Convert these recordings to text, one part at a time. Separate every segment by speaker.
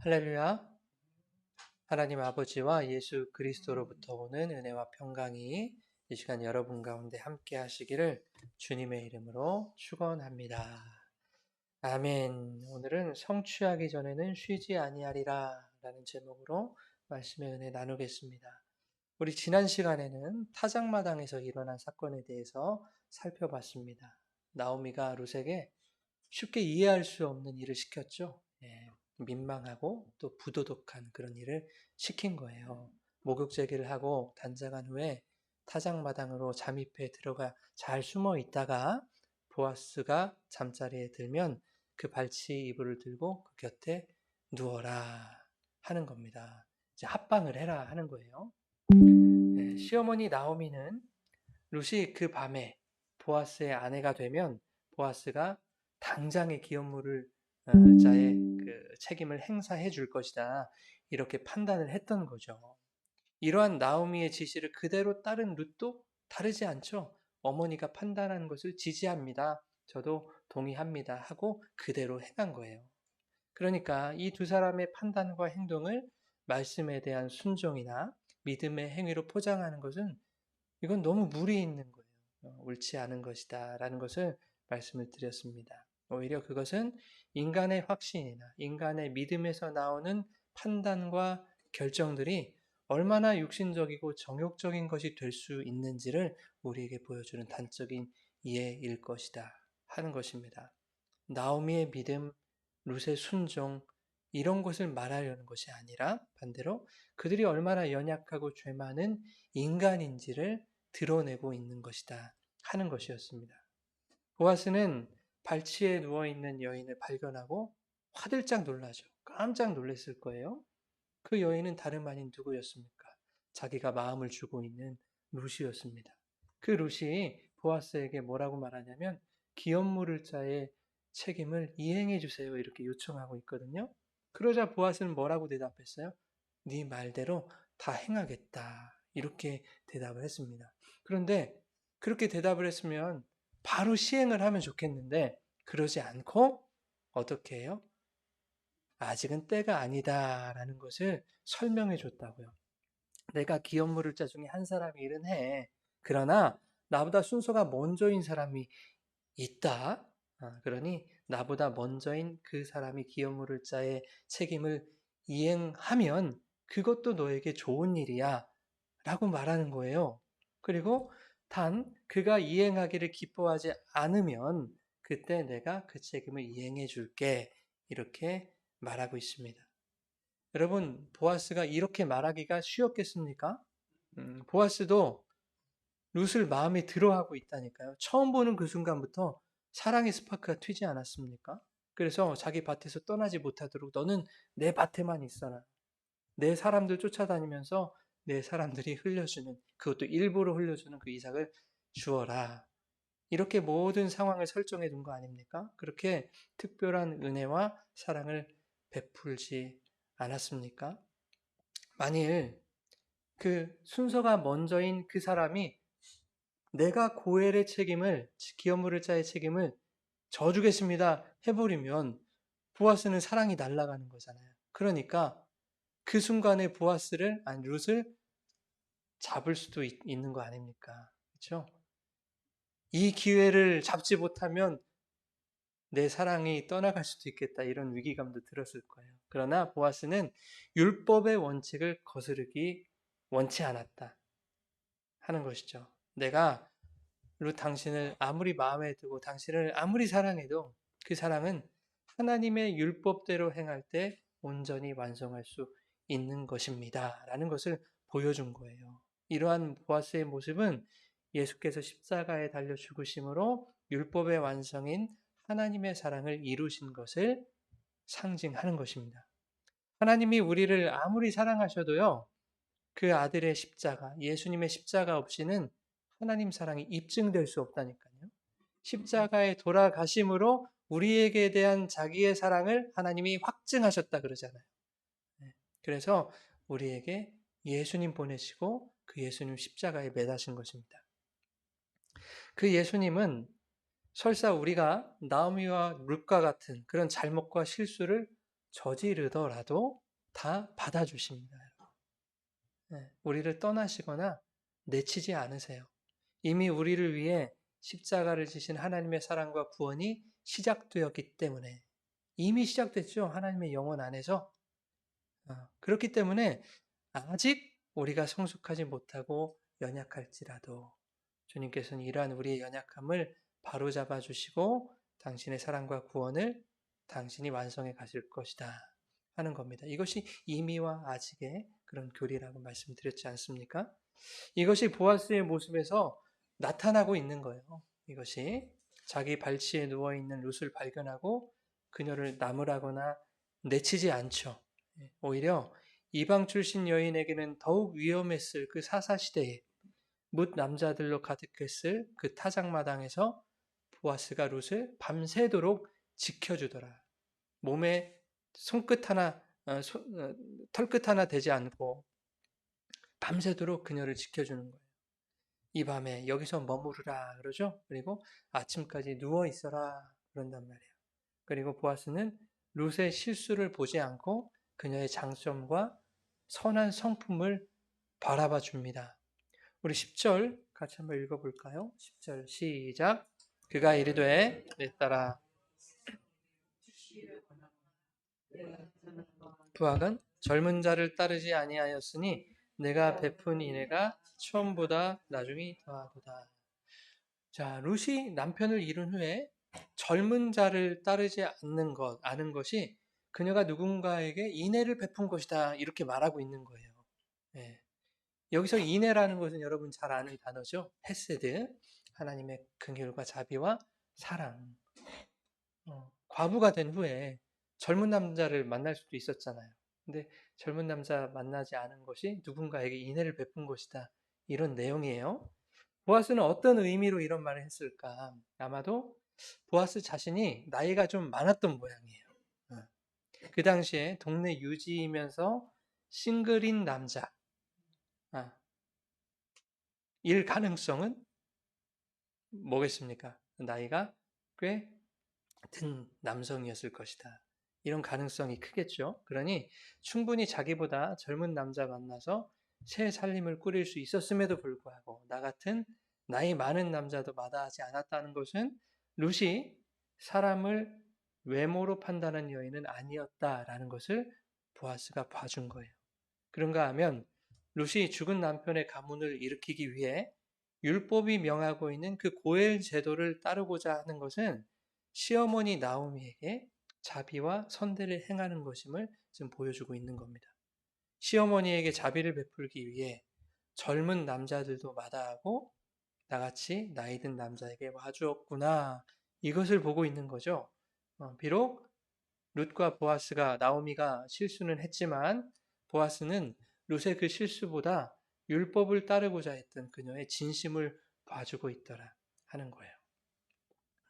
Speaker 1: 할렐루야. 하나님 아버지와 예수 그리스도로부터 오는 은혜와 평강이 이 시간 여러분 가운데 함께 하시기를 주님의 이름으로 축원합니다. 아멘. 오늘은 성취하기 전에는 쉬지 아니하리라 라는 제목으로 말씀의 은혜 나누겠습니다. 우리 지난 시간에는 타작마당에서 일어난 사건에 대해서 살펴봤습니다. 나오미가 룻에게 쉽게 이해할 수 없는 일을 시켰죠. 민망하고 또 부도덕한 그런 일을 시킨 거예요. 목욕 제기를 하고 단장한 후에 타작마당으로 잠입해 들어가 잘 숨어 있다가 보아스가 잠자리에 들면 그 발치 이불을 들고 그 곁에 누워라 하는 겁니다. 이제 합방을 해라 하는 거예요. 시어머니 나오미는 룻이 그 밤에 보아스의 아내가 되면 보아스가 당장의 기업물을 자의 그 책임을 행사해 줄 것이다. 이렇게 판단을 했던 거죠. 이러한 나오미의 지시를 그대로 따른 룻도 다르지 않죠. 어머니가 판단한 것을 지지합니다. 저도 동의합니다. 하고 그대로 행한 거예요. 그러니까 이 두 사람의 판단과 행동을 말씀에 대한 순종이나 믿음의 행위로 포장하는 것은 이건 너무 무리 있는 거예요. 옳지 않은 것이다 라는 것을 말씀을 드렸습니다. 오히려 그것은 인간의 확신이나 인간의 믿음에서 나오는 판단과 결정들이 얼마나 육신적이고 정욕적인 것이 될 수 있는지를 우리에게 보여주는 단적인 이해일 것이다 하는 것입니다. 나오미의 믿음, 룻의 순종 이런 것을 말하려는 것이 아니라 반대로 그들이 얼마나 연약하고 죄 많은 인간인지를 드러내고 있는 것이다 하는 것이었습니다. 보아스는 발치에 누워있는 여인을 발견하고 화들짝 놀라죠. 깜짝 놀랐을 거예요. 그 여인은 다름 아닌 누구였습니까? 자기가 마음을 주고 있는 룻이었습니다. 그 룻이 보아스에게 뭐라고 말하냐면 기업 물을 자의 책임을 이행해 주세요 이렇게 요청하고 있거든요. 그러자 보아스는 뭐라고 대답했어요? 네 말대로 다 행하겠다 이렇게 대답을 했습니다. 그런데 그렇게 대답을 했으면 바로 시행을 하면 좋겠는데 그러지 않고 어떻게 해요? 아직은 때가 아니다라는 것을 설명해 줬다고요. 내가 기업 물을 자 중에 한 사람이 일은 해. 그러나 나보다 순서가 먼저인 사람이 있다. 그러니 나보다 먼저인 그 사람이 기업 물을 자의 책임을 이행하면 그것도 너에게 좋은 일이야. 라고 말하는 거예요. 그리고 단 그가 이행하기를 기뻐하지 않으면 그때 내가 그 책임을 이행해 줄게. 이렇게 말하고 있습니다. 여러분, 보아스가 이렇게 말하기가 쉬웠겠습니까? 보아스도 룻을 마음에 들어하고 있다니까요. 처음 보는 그 순간부터 사랑의 스파크가 튀지 않았습니까? 그래서 자기 밭에서 떠나지 못하도록 너는 내 밭에만 있어라. 내 사람들 쫓아다니면서 내 사람들이 흘려주는, 그것도 일부러 흘려주는 그 이삭을 주어라. 이렇게 모든 상황을 설정해 둔 거 아닙니까? 그렇게 특별한 은혜와 사랑을 베풀지 않았습니까? 만일 그 순서가 먼저인 그 사람이 내가 고엘의 책임을, 기업 물을 자의 책임을 져주겠습니다 해버리면 보아스는 사랑이 날아가는 거잖아요. 그러니까 그 순간에 보아스를, 아니 룻을 잡을 수도 있는 거 아닙니까? 그렇죠? 이 기회를 잡지 못하면 내 사랑이 떠나갈 수도 있겠다 이런 위기감도 들었을 거예요. 그러나 보아스는 율법의 원칙을 거스르기 원치 않았다 하는 것이죠. 내가 당신을 아무리 마음에 두고 당신을 아무리 사랑해도 그 사랑은 하나님의 율법대로 행할 때 온전히 완성할 수 있는 것입니다. 라는 것을 보여준 거예요. 이러한 보아스의 모습은 예수께서 십자가에 달려 죽으심으로 율법의 완성인 하나님의 사랑을 이루신 것을 상징하는 것입니다. 하나님이 우리를 아무리 사랑하셔도요, 그 아들의 십자가, 예수님의 십자가 없이는 하나님 사랑이 입증될 수 없다니까요. 십자가에 돌아가심으로 우리에게 대한 자기의 사랑을 하나님이 확증하셨다 그러잖아요. 그래서 우리에게 예수님 보내시고 그 예수님 십자가에 매다신 것입니다. 그 예수님은 설사 우리가 나오미와 룻과 같은 그런 잘못과 실수를 저지르더라도 다 받아주십니다. 네, 우리를 떠나시거나 내치지 않으세요. 이미 우리를 위해 십자가를 지신 하나님의 사랑과 구원이 시작되었기 때문에 이미 시작됐죠. 하나님의 영혼 안에서. 그렇기 때문에 아직 우리가 성숙하지 못하고 연약할지라도 주님께서는 이러한 우리의 연약함을 바로잡아 주시고 당신의 사랑과 구원을 당신이 완성해 가실 것이다 하는 겁니다. 이것이 이미와 아직의 그런 교리라고 말씀드렸지 않습니까? 이것이 보아스의 모습에서 나타나고 있는 거예요. 이것이 자기 발치에 누워있는 룻을 발견하고 그녀를 나무라거나 내치지 않죠. 오히려 이방 출신 여인에게는 더욱 위험했을 그 사사시대에 뭇 남자들로 가득했을 그 타작마당에서 보아스가 룻을 밤새도록 지켜주더라. 몸에 손끝 하나, 털끝 하나 되지 않고 밤새도록 그녀를 지켜주는 거예요. 이 밤에 여기서 머무르라 그러죠. 그리고 아침까지 누워 있어라 그런단 말이에요. 그리고 보아스는 룻의 실수를 보지 않고 그녀의 장점과 선한 성품을 바라봐 줍니다. 우리 10절 같이 한번 읽어볼까요? 10절 시작. 그가 이르되 내 딸아 부학은 젊은 자를 따르지 아니하였으니 내가 베푼 인애가 처음보다 나중이 더하도다. 자, 룻이 남편을 잃은 후에 젊은 자를 따르지 아는 것이 그녀가 누군가에게 인애를 베푼 것이다. 이렇게 말하고 있는 거예요. 예. 여기서 인애라는 것은 여러분 잘 아는 단어죠. 헤세드. 하나님의 긍휼과 자비와 사랑. 과부가 된 후에 젊은 남자를 만날 수도 있었잖아요. 근데 젊은 남자 만나지 않은 것이 누군가에게 인애를 베푼 것이다. 이런 내용이에요. 보아스는 어떤 의미로 이런 말을 했을까? 아마도 보아스 자신이 나이가 좀 많았던 모양이에요. 그 당시에 동네 유지이면서 싱글인 남자. 일 가능성은 뭐겠습니까? 나이가 꽤 든 남성이었을 것이다. 이런 가능성이 크겠죠. 그러니 충분히 자기보다 젊은 남자 만나서 새 살림을 꾸릴 수 있었음에도 불구하고 나 같은 나이 많은 남자도 마다하지 않았다는 것은 룻이 사람을 외모로 판단하는 여인은 아니었다라는 것을 보아스가 봐준 거예요. 그런가 하면 룻이 죽은 남편의 가문을 일으키기 위해 율법이 명하고 있는 그 고엘 제도를 따르고자 하는 것은 시어머니 나오미에게 자비와 선대를 행하는 것임을 지금 보여주고 있는 겁니다. 시어머니에게 자비를 베풀기 위해 젊은 남자들도 마다하고 나같이 나이 든 남자에게 와주었구나. 이것을 보고 있는 거죠. 비록 룻과 보아스가 나오미가 실수는 했지만 보아스는 룻의 그 실수보다 율법을 따르고자 했던 그녀의 진심을 봐주고 있더라 하는 거예요.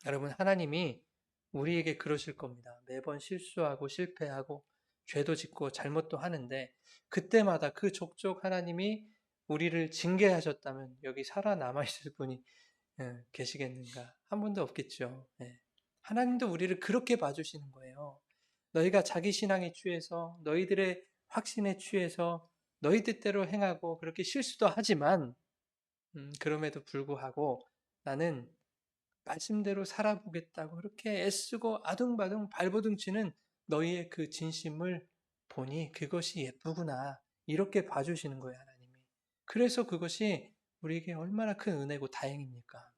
Speaker 1: 여러분, 하나님이 우리에게 그러실 겁니다. 매번 실수하고 실패하고 죄도 짓고 잘못도 하는데 그때마다 그 족족 하나님이 우리를 징계하셨다면 여기 살아남아 있을 분이 계시겠는가? 한 분도 없겠죠. 하나님도 우리를 그렇게 봐주시는 거예요. 너희가 자기 신앙에 취해서 너희들의 확신에 취해서 너희 뜻대로 행하고 그렇게 실수도 하지만 그럼에도 불구하고 나는 말씀대로 살아보겠다고 그렇게 애쓰고 아둥바둥 발버둥 치는 너희의 그 진심을 보니 그것이 예쁘구나. 이렇게 봐주시는 거예요, 하나님이. 그래서 그것이 우리에게 얼마나 큰 은혜고 다행입니까?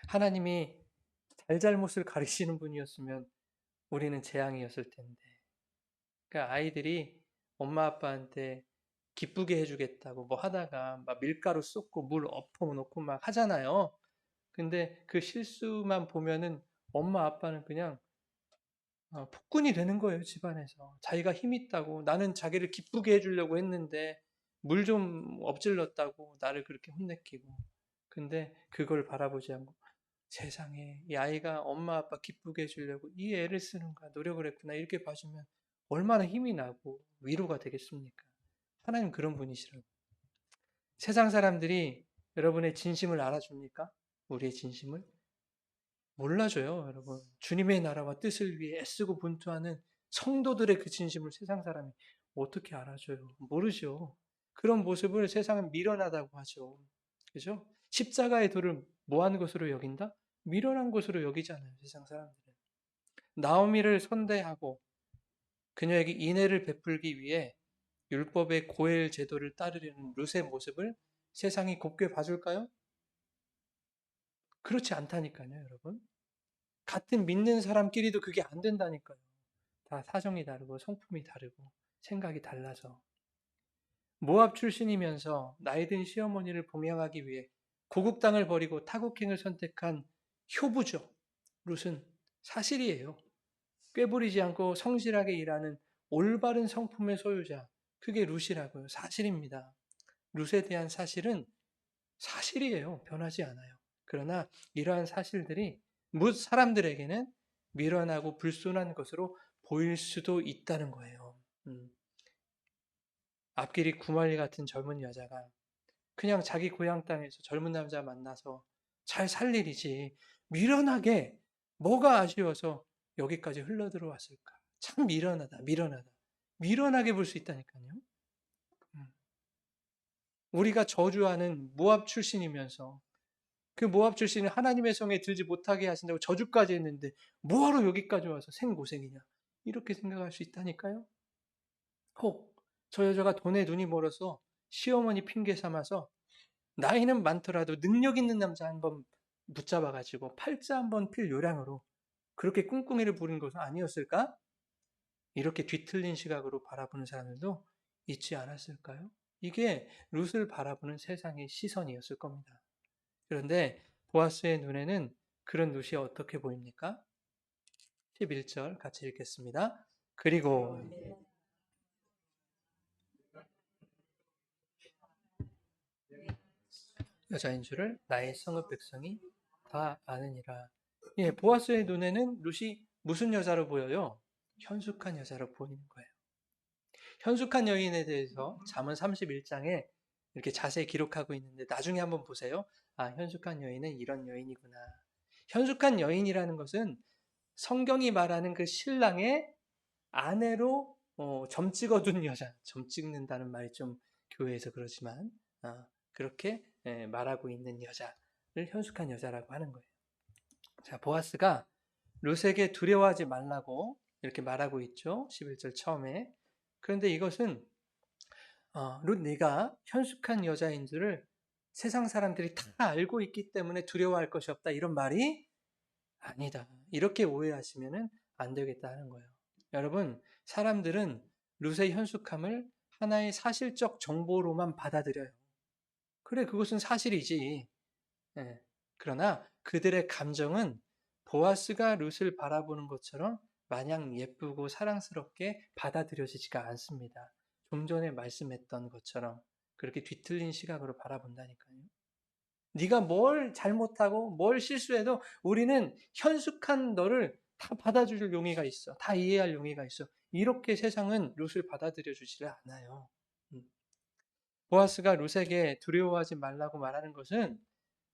Speaker 1: 하나님이 잘잘못을 가리시는 분이었으면 우리는 재앙이었을 텐데. 그러니까 아이들이 엄마 아빠한테 기쁘게 해주겠다고 뭐 하다가 막 밀가루 쏟고 물 엎어놓고 막 하잖아요. 근데 그 실수만 보면은 엄마 아빠는 그냥 폭군이 되는 거예요, 집안에서. 자기가 힘 있다고 나는 자기를 기쁘게 해주려고 했는데 물 좀 엎질렀다고 나를 그렇게 혼내키고. 근데 그걸 바라보지 않고 세상에 이 아이가 엄마 아빠 기쁘게 해주려고 이 애를 쓰는가 노력을 했구나 이렇게 봐주면 얼마나 힘이 나고 위로가 되겠습니까? 하나님 그런 분이시라고. 세상 사람들이 여러분의 진심을 알아줍니까? 우리의 진심을? 몰라줘요, 여러분. 주님의 나라와 뜻을 위해 애쓰고 분투하는 성도들의 그 진심을 세상 사람이 어떻게 알아줘요? 모르죠. 그런 모습을 세상은 미련하다고 하죠. 그죠? 십자가의 도를 뭐한 것으로 여긴다? 미련한 것으로 여기잖아요, 세상 사람들은. 나오미를 선대하고 그녀에게 인애를 베풀기 위해 율법의 고엘 제도를 따르려는 룻의 모습을 세상이 곱게 봐줄까요? 그렇지 않다니까요, 여러분. 같은 믿는 사람끼리도 그게 안 된다니까요. 다 사정이 다르고 성품이 다르고 생각이 달라서. 모압 출신이면서 나이든 시어머니를 봉양하기 위해 고국 땅을 버리고 타국행을 선택한 효부죠. 룻은 사실이에요. 꾀부리지 않고 성실하게 일하는 올바른 성품의 소유자. 그게 룻이라고요. 사실입니다. 룻에 대한 사실은 사실이에요. 변하지 않아요. 그러나 이러한 사실들이 뭇 사람들에게는 미련하고 불순한 것으로 보일 수도 있다는 거예요. 앞길이 구말리 같은 젊은 여자가 그냥 자기 고향 땅에서 젊은 남자 만나서 잘 살 일이지 미련하게 뭐가 아쉬워서 여기까지 흘러들어왔을까? 참 미련하다, 미련하다. 미련하게 볼 수 있다니까요. 우리가 저주하는 모압 출신이면서 그 모압 출신이 하나님의 성에 들지 못하게 하신다고 저주까지 했는데 뭐하러 여기까지 와서 생고생이냐 이렇게 생각할 수 있다니까요. 혹 저 여자가 돈에 눈이 멀어서 시어머니 핑계 삼아서 나이는 많더라도 능력 있는 남자 한번 붙잡아가지고 팔자 한번 필 요량으로 그렇게 꿍꿍이를 부린 것은 아니었을까? 이렇게 뒤틀린 시각으로 바라보는 사람들도 있지 않았을까요? 이게 룻을 바라보는 세상의 시선이었을 겁니다. 그런데 보아스의 눈에는 그런 룻이 어떻게 보입니까? 11절 같이 읽겠습니다. 그리고 여자인 줄을 나의 성읍 백성이 다 아느니라. 예, 보아스의 눈에는 룻이 무슨 여자로 보여요? 현숙한 여자로 보이는 거예요. 현숙한 여인에 대해서 잠언 31장에 이렇게 자세히 기록하고 있는데 나중에 한번 보세요. 아, 현숙한 여인은 이런 여인이구나. 현숙한 여인이라는 것은 성경이 말하는 그 신랑의 아내로 점 찍어둔 여자. 점 찍는다는 말이 좀 교회에서 그러지만 그렇게 말하고 있는 여자를 현숙한 여자라고 하는 거예요. 자, 보아스가 룻에게 두려워하지 말라고 이렇게 말하고 있죠. 11절 처음에. 그런데 이것은 룻 네가 현숙한 여자인 줄을 세상 사람들이 다 알고 있기 때문에 두려워할 것이 없다. 이런 말이 아니다. 이렇게 오해하시면 안 되겠다 하는 거예요. 여러분, 사람들은 룻의 현숙함을 하나의 사실적 정보로만 받아들여요. 그래, 그것은 사실이지. 예. 그러나 그들의 감정은 보아스가 룻을 바라보는 것처럼 마냥 예쁘고 사랑스럽게 받아들여지지가 않습니다. 좀 전에 말씀했던 것처럼 그렇게 뒤틀린 시각으로 바라본다니까요. 네가 뭘 잘못하고 뭘 실수해도 우리는 현숙한 너를 다 받아줄 용의가 있어. 다 이해할 용의가 있어. 이렇게 세상은 룻을 받아들여 주지를 않아요. 보아스가 룻에게 두려워하지 말라고 말하는 것은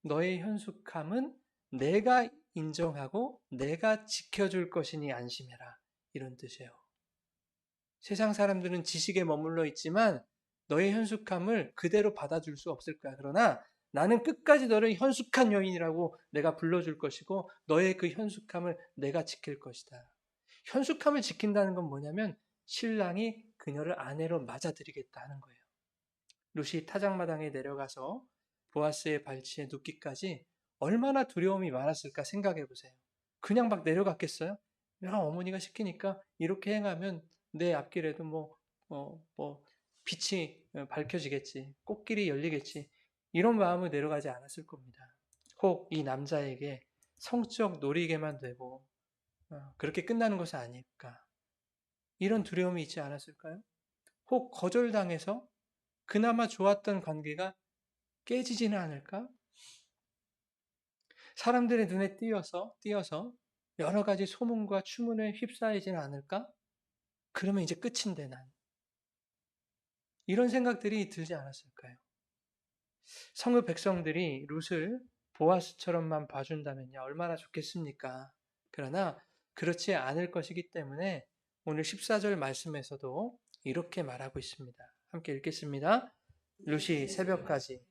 Speaker 1: 너의 현숙함은 내가 인정하고 내가 지켜줄 것이니 안심해라. 이런 뜻이에요. 세상 사람들은 지식에 머물러 있지만 너의 현숙함을 그대로 받아줄 수 없을 거야. 그러나 나는 끝까지 너를 현숙한 여인이라고 내가 불러줄 것이고 너의 그 현숙함을 내가 지킬 것이다. 현숙함을 지킨다는 건 뭐냐면 신랑이 그녀를 아내로 맞아들이겠다 하는 거예요. 룻이 타작마당에 내려가서 보아스의 발치에 눕기까지 얼마나 두려움이 많았을까 생각해 보세요. 그냥 막 내려갔겠어요? 야, 어머니가 시키니까 이렇게 행하면 내 앞길에도 빛이 밝혀지겠지. 꽃길이 열리겠지. 이런 마음을 내려가지 않았을 겁니다. 혹 이 남자에게 성적 놀이게만 되고 그렇게 끝나는 것은 아닐까. 이런 두려움이 있지 않았을까요? 혹 거절당해서 그나마 좋았던 관계가 깨지지는 않을까? 사람들의 눈에 띄어서 여러 가지 소문과 추문에 휩싸이지는 않을까? 그러면 이제 끝인데 난. 이런 생각들이 들지 않았을까요? 성읍 백성들이 룻을 보아스처럼만 봐준다면요. 얼마나 좋겠습니까? 그러나 그렇지 않을 것이기 때문에 오늘 14절 말씀에서도 이렇게 말하고 있습니다. 함께 읽겠습니다. 룻이 새벽까지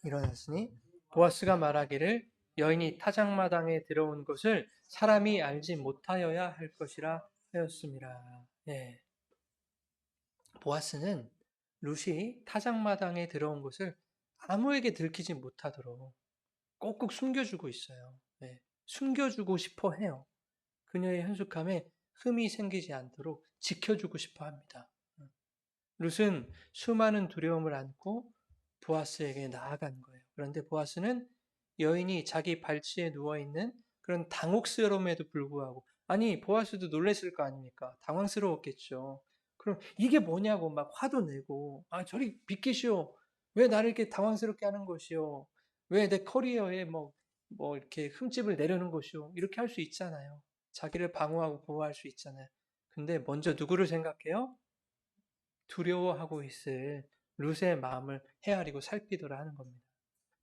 Speaker 1: 일어났으니 보아스가 말하기를 여인이 타작마당에 들어온 것을 사람이 알지 못하여야 할 것이라 하였습니다. 예. 보아스는 룻이 타작마당에 들어온 것을 아무에게 들키지 못하도록 꼭꼭 숨겨주고 있어요. 예. 숨겨주고 싶어 해요. 그녀의 현숙함에 흠이 생기지 않도록 지켜주고 싶어 합니다. 룻은 수많은 두려움을 안고 보아스에게 나아간 거예요. 그런데 보아스는 여인이 자기 발치에 누워있는 그런 당혹스러움에도 불구하고, 아니 보아스도 놀랬을 거 아닙니까? 당황스러웠겠죠. 그럼 이게 뭐냐고 막 화도 내고, 아 저리 비키시오. 왜 나를 이렇게 당황스럽게 하는 것이오. 왜 내 커리어에 뭐 이렇게 흠집을 내려는 것이오. 이렇게 할 수 있잖아요. 자기를 방어하고 보호할 수 있잖아요. 근데 먼저 누구를 생각해요? 두려워하고 있을 룻의 마음을 헤아리고 살피더라 하는 겁니다.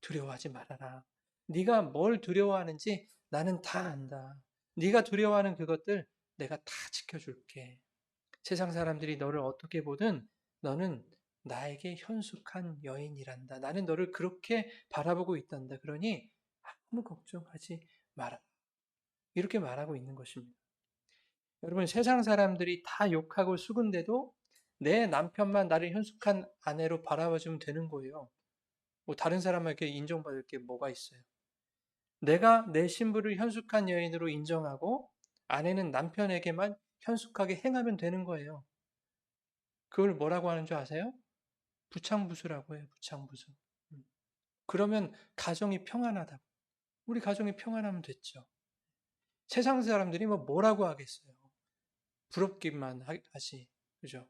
Speaker 1: 두려워하지 말아라. 네가 뭘 두려워하는지 나는 다 안다. 네가 두려워하는 그것들 내가 다 지켜줄게. 세상 사람들이 너를 어떻게 보든 너는 나에게 현숙한 여인이란다. 나는 너를 그렇게 바라보고 있단다. 그러니 아무 걱정하지 마라. 이렇게 말하고 있는 것입니다. 여러분, 세상 사람들이 다 욕하고 수군대도 내 남편만 나를 현숙한 아내로 바라봐주면 되는 거예요. 뭐 다른 사람에게 인정받을 게 뭐가 있어요? 내가 내 신부를 현숙한 여인으로 인정하고 아내는 남편에게만 현숙하게 행하면 되는 거예요. 그걸 뭐라고 하는 줄 아세요? 부창부수라고 해요. 부창부수. 그러면 가정이 평안하다고. 우리 가정이 평안하면 됐죠. 세상 사람들이 뭐라고 하겠어요. 부럽기만 하지. 그죠?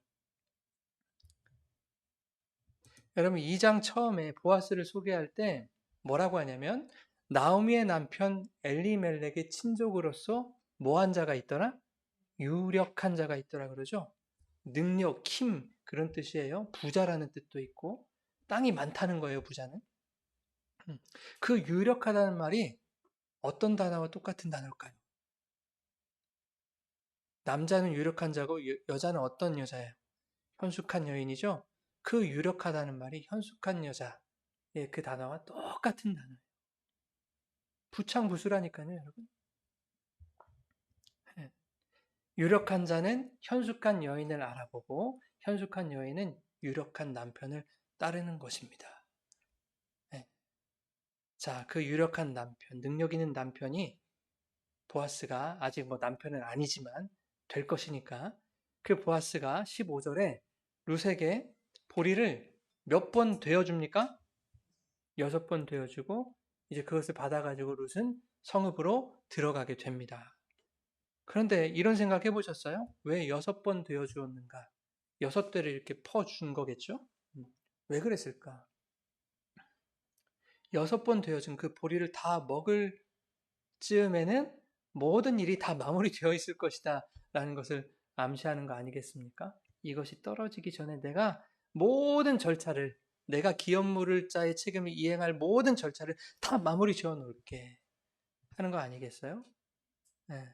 Speaker 1: 여러분 2장 처음에 보아스를 소개할 때 뭐라고 하냐면 나오미의 남편 엘리멜렉의 친족으로서 뭐한 자가 있더라? 유력한 자가 있더라 그러죠. 능력, 힘 그런 뜻이에요. 부자라는 뜻도 있고 땅이 많다는 거예요. 부자는. 그 유력하다는 말이 어떤 단어와 똑같은 단어일까요? 남자는 유력한 자고 여자는 어떤 여자예요? 현숙한 여인이죠. 그 유력하다는 말이 현숙한 여자 그 단어와 똑같은 단어예요. 부창부수라니까요, 여러분. 예. 유력한 자는 현숙한 여인을 알아보고 현숙한 여인은 유력한 남편을 따르는 것입니다. 예. 자, 그 유력한 남편, 능력 있는 남편이 보아스가 아직 남편은 아니지만 될 것이니까 그 보아스가 15절에 룻에게 보리를 몇 번 되어줍니까? 6번 되어주고 이제 그것을 받아가지고 룻은 성읍으로 들어가게 됩니다. 그런데 이런 생각 해보셨어요? 왜 6번 되어주었는가? 6대를 이렇게 퍼준 거겠죠? 왜 그랬을까? 6번 되어준 그 보리를 다 먹을 즈음에는 모든 일이 다 마무리되어 있을 것이다 라는 것을 암시하는 거 아니겠습니까? 이것이 떨어지기 전에 내가 모든 절차를 내가 기업물을 자의 책임을 이행할 모든 절차를 다 마무리 지어 놓을게 하는 거 아니겠어요? 네.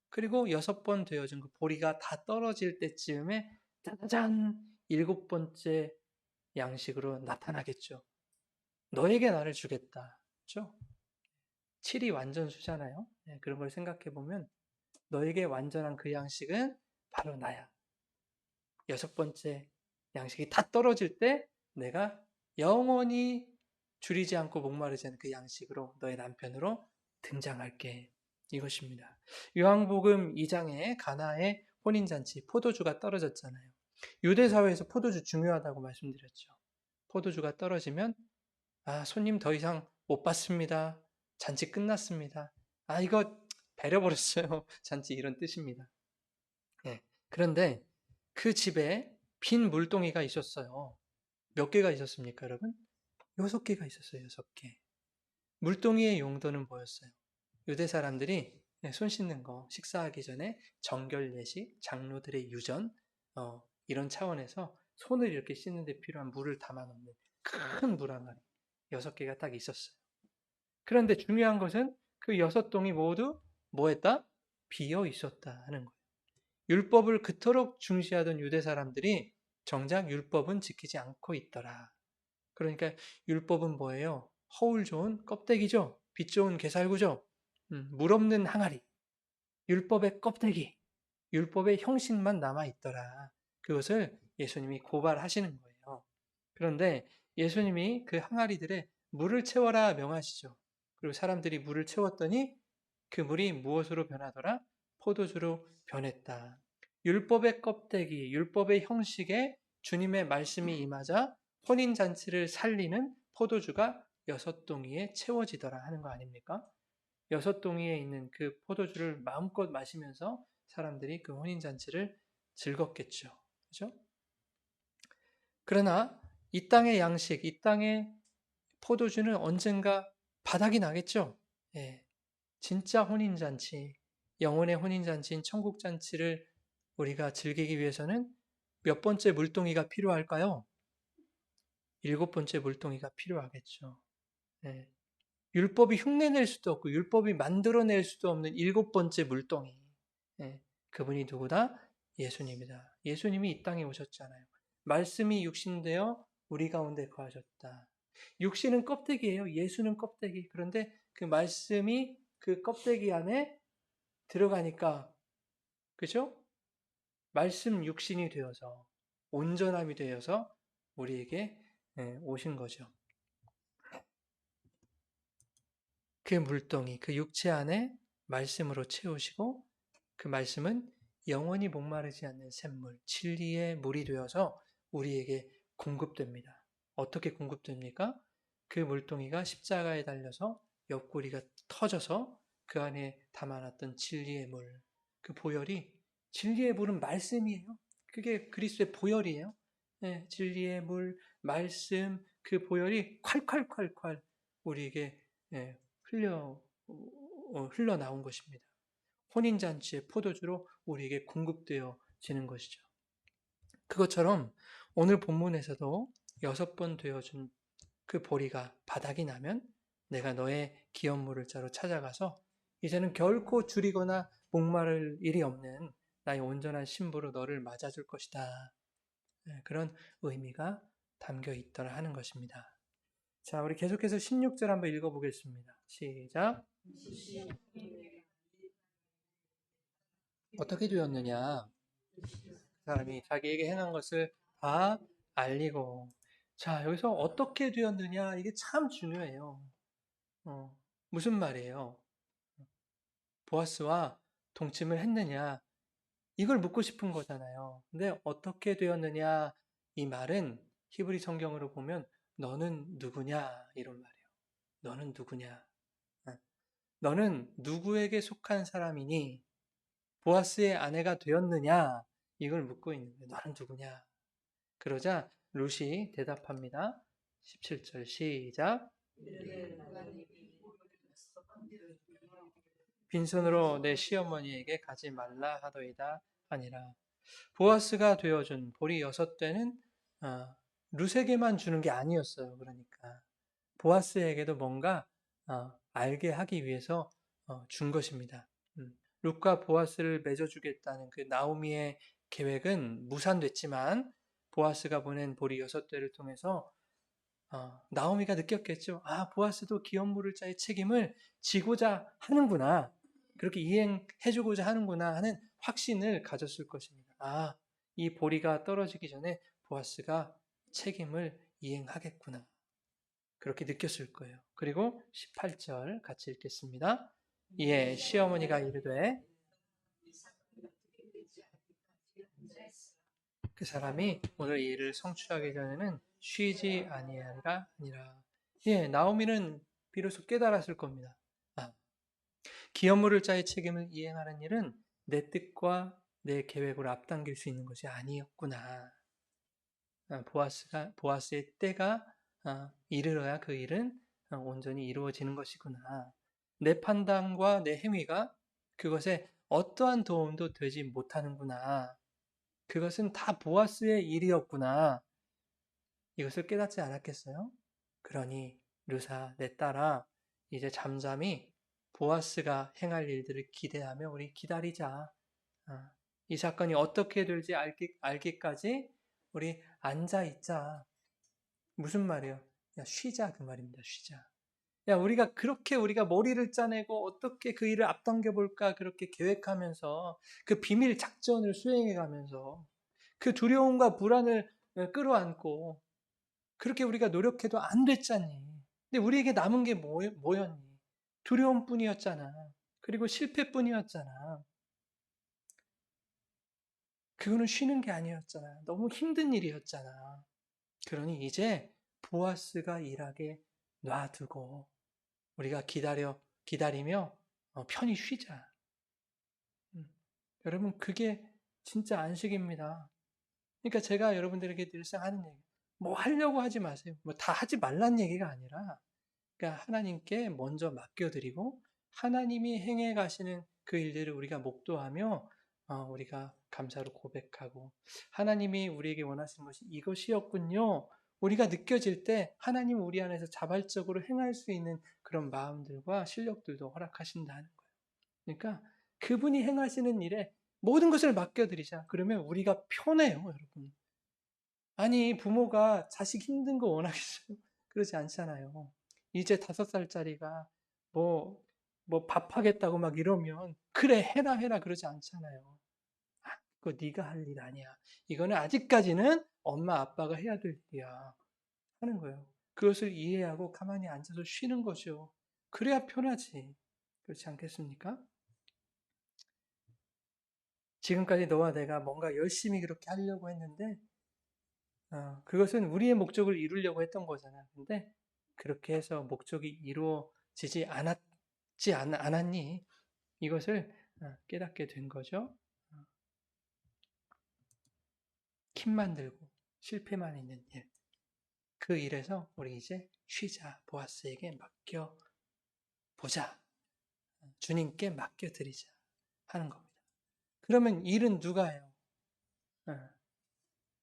Speaker 1: 그리고 6번 되어진 그 보리가 다 떨어질 때쯤에 짜잔 7번째 양식으로 나타나겠죠. 너에게 나를 주겠다. 그렇죠? 7이 완전수잖아요. 네, 그런 걸 생각해 보면 너에게 완전한 그 양식은 바로 나야. 6번째 양식이 다 떨어질 때 내가 영원히 줄이지 않고 목마르지 않은 그 양식으로 너의 남편으로 등장할게. 이것입니다. 요한복음 2장에 가나의 혼인잔치 포도주가 떨어졌잖아요. 유대 사회에서 포도주 중요하다고 말씀드렸죠. 포도주가 떨어지면 손님 더 이상 못 받습니다. 잔치 끝났습니다. 이거 배려버렸어요. 잔치 이런 뜻입니다. 네. 그런데 그 집에 빈 물동이가 있었어요. 몇 개가 있었습니까, 여러분? 6개가 있었어요, 6개. 물동이의 용도는 뭐였어요? 유대 사람들이 손 씻는 거, 식사하기 전에 정결 예식, 장로들의 유전, 이런 차원에서 손을 이렇게 씻는 데 필요한 물을 담아놓는 큰 물항아리 6개가 딱 있었어요. 그런데 중요한 것은 그 6동이 모두 뭐 했다? 비어 있었다 하는 거예요. 율법을 그토록 중시하던 유대 사람들이 정작 율법은 지키지 않고 있더라. 그러니까 율법은 뭐예요? 허울 좋은 껍데기죠. 빛 좋은 게살구죠. 물 없는 항아리. 율법의 껍데기. 율법의 형식만 남아있더라. 그것을 예수님이 고발하시는 거예요. 그런데 예수님이 그 항아리들에 물을 채워라 명하시죠. 그리고 사람들이 물을 채웠더니 그 물이 무엇으로 변하더라? 포도주로 변했다. 율법의 껍데기, 율법의 형식에 주님의 말씀이 임하자 혼인잔치를 살리는 포도주가 6동이에 채워지더라 하는 거 아닙니까? 6동이에 있는 그 포도주를 마음껏 마시면서 사람들이 그 혼인잔치를 즐겁겠죠. 그죠? 그러나 이 땅의 양식, 이 땅의 포도주는 언젠가 바닥이 나겠죠. 예. 진짜 혼인잔치, 영혼의 혼인잔치인 천국잔치를 우리가 즐기기 위해서는 몇 번째 물동이가 필요할까요? 7번째 물동이가 필요하겠죠. 예. 율법이 흉내낼 수도 없고 율법이 만들어낼 수도 없는 7번째 물동이. 예. 그분이 누구다? 예수님이다. 예수님이 이 땅에 오셨잖아요. 말씀이 육신되어 우리 가운데 거하셨다. 육신은 껍데기예요. 예수는 껍데기. 그런데 그 말씀이 그 껍데기 안에 들어가니까, 그죠? 말씀 육신이 되어서 온전함이 되어서 우리에게 오신 거죠. 그 물동이 그 육체 안에 말씀으로 채우시고 그 말씀은 영원히 목마르지 않는 샘물, 진리의 물이 되어서 우리에게 공급됩니다. 어떻게 공급됩니까? 그 물동이가 십자가에 달려서 옆구리가 터져서 그 안에 담아놨던 진리의 물, 그 보혈이, 진리의 물은 말씀이에요. 그게 그리스도의 보혈이에요. 네, 진리의 물, 말씀, 그 보혈이 콸콸콸콸 우리에게 흘러나온 것입니다. 혼인잔치의 포도주로 우리에게 공급되어지는 것이죠. 그것처럼 오늘 본문에서도 6번 되어준 그 보리가 바닥이 나면 내가 너의 기업물을 자로 찾아가서 이제는 결코 줄이거나 목마를 일이 없는 나의 온전한 신부로 너를 맞아줄 것이다. 그런 의미가 담겨 있더라 하는 것입니다. 자, 우리 계속해서 16절 한번 읽어보겠습니다. 시작. 어떻게 되었느냐? 사람이 자기에게 행한 것을 다 알리고. 자, 여기서 어떻게 되었느냐? 이게 참 중요해요. 무슨 말이에요? 보아스와 동침을 했느냐? 이걸 묻고 싶은 거잖아요. 근데 어떻게 되었느냐? 이 말은 히브리 성경으로 보면 너는 누구냐? 이런 말이에요. 너는 누구냐? 너는 누구에게 속한 사람이니? 보아스의 아내가 되었느냐? 이걸 묻고 있는 거예요. 너는 누구냐? 그러자 룻이 대답합니다. 17절 시작. 빈손으로 내 시어머니에게 가지 말라 하더이다 아니라. 보아스가 되어준 보리 6대는 룻에게만 주는 게 아니었어요. 그러니까 보아스에게도 뭔가 알게 하기 위해서 준 것입니다. 룻과 보아스를 맺어주겠다는 그 나오미의 계획은 무산됐지만 보아스가 보낸 보리 6대를 통해서 나오미가 느꼈겠죠. 아, 보아스도 기업물을 자의 책임을 지고자 하는구나. 그렇게 이행해주고자 하는구나 하는 확신을 가졌을 것입니다. 아, 이 보리가 떨어지기 전에 보아스가 책임을 이행하겠구나. 그렇게 느꼈을 거예요. 그리고 18절 같이 읽겠습니다. 이에 시어머니가 이르되 그 사람이 오늘 이 일을 성취하기 전에는 쉬지 아니하리라 아니라. 예, 나오미는 비로소 깨달았을 겁니다. 기업물을 짜의 책임을 이행하는 일은 내 뜻과 내 계획으로 앞당길 수 있는 것이 아니었구나. 보아스의 때가 이르러야 그 일은 온전히 이루어지는 것이구나. 내 판단과 내 행위가 그것에 어떠한 도움도 되지 못하는구나. 그것은 다 보아스의 일이었구나. 이것을 깨닫지 않았겠어요? 그러니 르사 내 딸아 이제 잠잠히 보아스가 행할 일들을 기대하며 우리 기다리자. 이 사건이 어떻게 될지 알기까지 우리 앉아 있자. 무슨 말이에요? 야, 쉬자 그 말입니다. 쉬자. 야, 우리가 머리를 짜내고 어떻게 그 일을 앞당겨 볼까 그렇게 계획하면서 그 비밀 작전을 수행해 가면서 그 두려움과 불안을 끌어안고 그렇게 우리가 노력해도 안 됐잖니. 근데 우리에게 남은 게 뭐였니? 두려움뿐이었잖아. 그리고 실패뿐이었잖아. 그거는 쉬는 게 아니었잖아. 너무 힘든 일이었잖아. 그러니 이제 보아스가 일하게 놔두고 우리가 기다리며 편히 쉬자. 여러분, 그게 진짜 안식입니다. 그러니까 제가 여러분들에게 늘상 하는 얘기, 뭐 하려고 하지 마세요. 뭐 다 하지 말란 얘기가 아니라, 그러니까 하나님께 먼저 맡겨드리고, 하나님이 행해 가시는 그 일들을 우리가 목도하며, 우리가 감사로 고백하고, 하나님이 우리에게 원하시는 것이 이것이었군요. 우리가 느껴질 때 하나님 우리 안에서 자발적으로 행할 수 있는 그런 마음들과 실력들도 허락하신다는 거예요. 그러니까 그분이 행하시는 일에 모든 것을 맡겨드리자. 그러면 우리가 편해요, 여러분. 아니, 부모가 자식 힘든 거 원하겠어요? 그러지 않잖아요. 이제 5살짜리가 밥하겠다고 막 이러면, 그래, 해라, 그러지 않잖아요. 그거 네가 할 일 아니야. 이거는 아직까지는 엄마, 아빠가 해야 될 일이야. 하는 거예요. 그것을 이해하고 가만히 앉아서 쉬는 거죠. 그래야 편하지. 그렇지 않겠습니까? 지금까지 너와 내가 뭔가 열심히 그렇게 하려고 했는데, 그것은 우리의 목적을 이루려고 했던 거잖아. 근데 그렇게 해서 목적이 이루어지지 않았니? 이것을 깨닫게 된 거죠. 힘만 들고 실패만 있는 일. 그 일에서 우리 이제 쉬자. 보아스에게 맡겨보자. 주님께 맡겨드리자 하는 겁니다. 그러면 일은 누가 해요?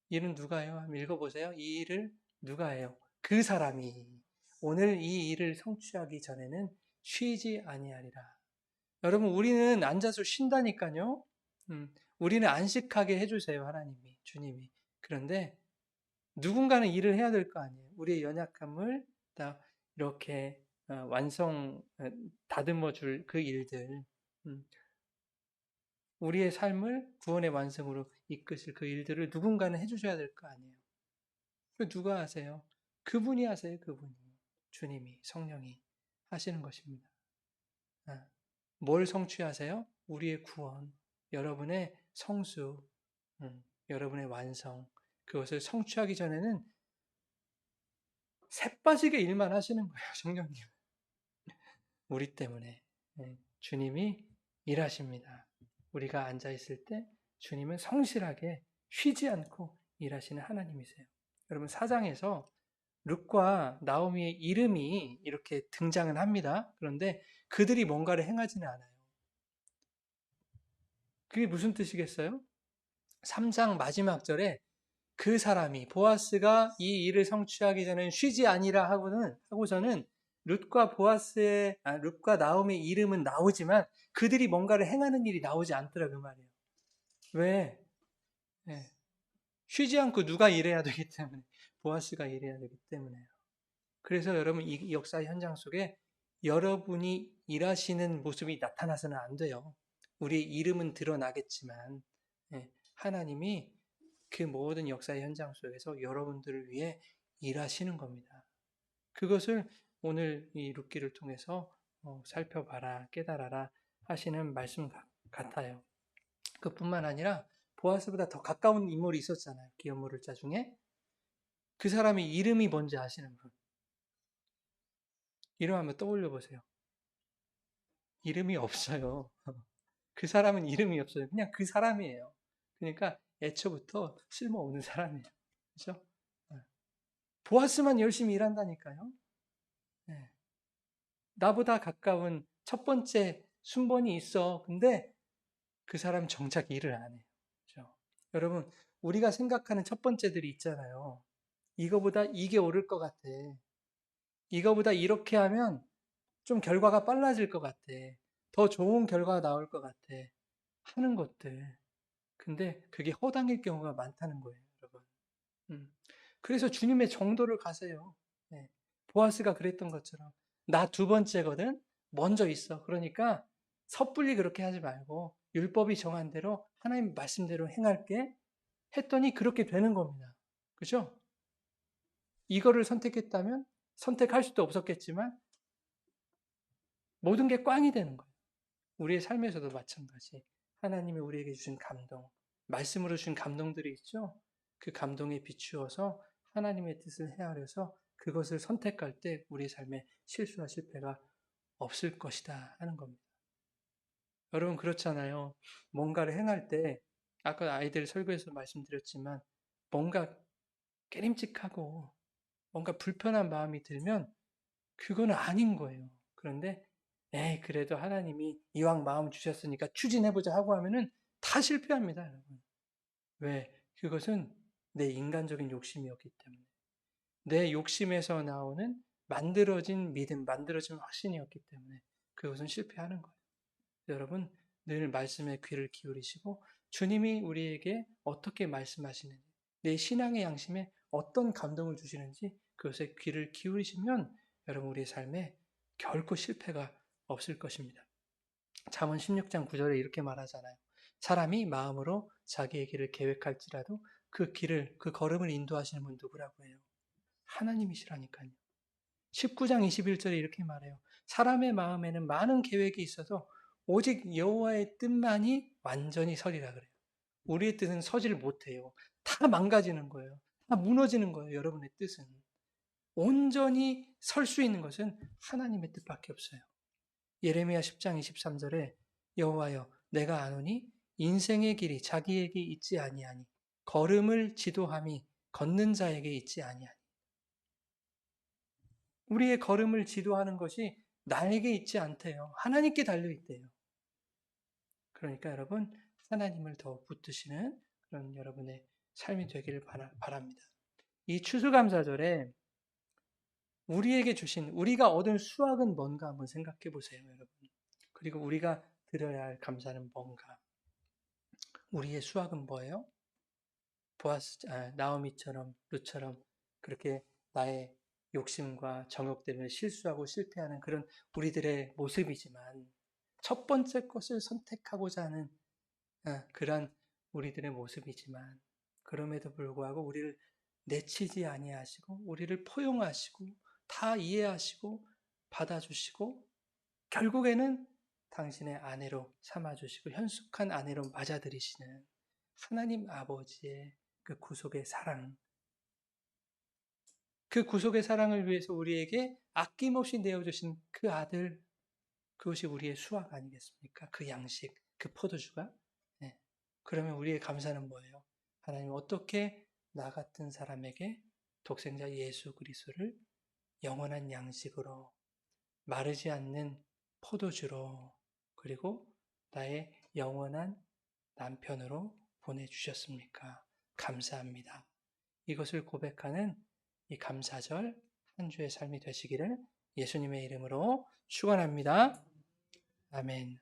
Speaker 1: 일은 누가 해요? 한번 읽어보세요. 이 일을 누가 해요? 그 사람이 오늘 이 일을 성취하기 전에는 쉬지 아니하리라. 여러분, 우리는 앉아서 쉰다니까요. 우리는 안식하게 해주세요, 하나님이, 주님이. 그런데 누군가는 일을 해야 될 거 아니에요. 우리의 연약함을 다 이렇게 다듬어 줄 그 일들. 음, 우리의 삶을 구원의 완성으로 이끄실 그 일들을 누군가는 해주셔야 될 거 아니에요. 그 누가 하세요? 그분이 하세요, 그분이. 주님이, 성령이 하시는 것입니다. 뭘 성취하세요? 우리의 구원, 여러분의 성수, 여러분의 완성. 그것을 성취하기 전에는 새빠지게 일만 하시는 거예요, 성령님. 우리 때문에. 주님이 일하십니다. 우리가 앉아있을 때 주님은 성실하게 쉬지 않고 일하시는 하나님이세요. 여러분, 4장에서 룻과 나오미의 이름이 이렇게 등장은 합니다. 그런데 그들이 뭔가를 행하지는 않아요. 그게 무슨 뜻이겠어요? 3장 마지막 절에 그 사람이 보아스가 이 일을 성취하기 전에 쉬지 아니라 하고서는 룻과 나오미의 이름은 나오지만 그들이 뭔가를 행하는 일이 나오지 않더라 그 말이에요. 왜? 네. 쉬지 않고 누가 일해야 되기 때문에 보아스가 일해야 되기 때문에요. 그래서 여러분 이 역사의 현장 속에 여러분이 일하시는 모습이 나타나서는 안 돼요. 우리의 이름은 드러나겠지만 하나님이 그 모든 역사의 현장 속에서 여러분들을 위해 일하시는 겁니다. 그것을 오늘 이 룻기를 통해서 살펴봐라, 깨달아라 하시는 말씀 같아요. 그뿐만 아니라 보아스보다 더 가까운 인물이 있었잖아요. 기업물을 자 중에. 그 사람이 이름이 뭔지 아시는 분? 이름 한번 떠올려 보세요. 이름이 없어요. 그 사람은 이름이 없어요. 그냥 그 사람이에요. 그러니까 애초부터 쓸모없는 사람이에요. 그렇죠? 보아스만 열심히 일한다니까요. 네. 나보다 가까운 첫 번째 순번이 있어. 근데 그 사람 정작 일을 안 해요. 그렇죠? 여러분, 우리가 생각하는 첫 번째들이 있잖아요. 이거보다 이게 옳을 것 같아. 이거보다 이렇게 하면 좀 결과가 빨라질 것 같아. 더 좋은 결과가 나올 것 같아. 하는 것들. 근데 그게 허당일 경우가 많다는 거예요, 여러분. 그래서 주님의 정도를 가세요. 네. 보아스가 그랬던 것처럼 나 두 번째거든. 먼저 있어. 그러니까 섣불리 그렇게 하지 말고 율법이 정한 대로 하나님 말씀대로 행할게 했더니 그렇게 되는 겁니다. 그죠? 이거를 선택했다면 선택할 수도 없었겠지만 모든 게 꽝이 되는 거예요. 우리의 삶에서도 마찬가지. 하나님이 우리에게 주신 감동, 말씀으로 주신 감동들이 있죠. 그 감동에 비추어서 하나님의 뜻을 헤아려서 그것을 선택할 때 우리의 삶에 실수와 실패가 없을 것이다 하는 겁니다. 여러분 그렇잖아요. 뭔가를 행할 때 아까 아이들 설교에서 말씀드렸지만 뭔가 깨림직하고 뭔가 불편한 마음이 들면 그거는 아닌 거예요. 그런데 에이 그래도 하나님이 이왕 마음 주셨으니까 추진해보자 하고 하면은 다 실패합니다, 여러분. 왜? 그것은 내 인간적인 욕심이었기 때문에. 내 욕심에서 나오는 만들어진 믿음, 만들어진 확신이었기 때문에 그것은 실패하는 거예요. 여러분, 늘 말씀에 귀를 기울이시고 주님이 우리에게 어떻게 말씀하시는지, 내 신앙의 양심에 어떤 감동을 주시는지 그것에 귀를 기울이시면 여러분 우리의 삶에 결코 실패가 없을 것입니다. 잠언 16장 9절에 이렇게 말하잖아요. 사람이 마음으로 자기의 길을 계획할지라도 그 걸음을 인도하시는 분 누구라고 해요? 하나님이시라니까요. 19장 21절에 이렇게 말해요. 사람의 마음에는 많은 계획이 있어서 오직 여호와의 뜻만이 완전히 서리라 그래요. 우리의 뜻은 서지를 못해요. 다 망가지는 거예요. 다 무너지는 거예요. 여러분의 뜻은. 온전히 설 수 있는 것은 하나님의 뜻밖에 없어요. 예레미야 10장 23절에 여호와여 내가 아노니 인생의 길이 자기에게 있지 아니하니 걸음을 지도함이 걷는 자에게 있지 아니하니 우리의 걸음을 지도하는 것이 나에게 있지 않대요. 하나님께 달려있대요. 그러니까 여러분 하나님을 더 붙드시는 그런 여러분의 삶이 되기를 바랍니다. 이 추수감사절에 우리에게 주신 우리가 얻은 수확은 뭔가 한번 생각해 보세요, 여러분. 그리고 우리가 드려야 할 감사는 뭔가? 우리의 수확은 뭐예요? 나오미처럼 룻처럼 그렇게 나의 욕심과 정욕 때문에 실수하고 실패하는 그런 우리들의 모습이지만 첫 번째 것을 선택하고자 하는 그런 우리들의 모습이지만 그럼에도 불구하고 우리를 내치지 아니하시고 우리를 포용하시고 다 이해하시고 받아주시고 결국에는 당신의 아내로 삼아주시고 현숙한 아내로 맞아들이시는 하나님 아버지의 그 구속의 사랑, 그 구속의 사랑을 위해서 우리에게 아낌없이 내어주신 그 아들, 그것이 우리의 수확 아니겠습니까? 그 양식, 그 포도주가. 네. 그러면 우리의 감사는 뭐예요? 하나님 어떻게 나 같은 사람에게 독생자 예수 그리스도를 영원한 양식으로 마르지 않는 포도주로 그리고 나의 영원한 남편으로 보내주셨습니까? 감사합니다. 이것을 고백하는 이 감사절 한 주의 삶이 되시기를 예수님의 이름으로 축원합니다. 아멘.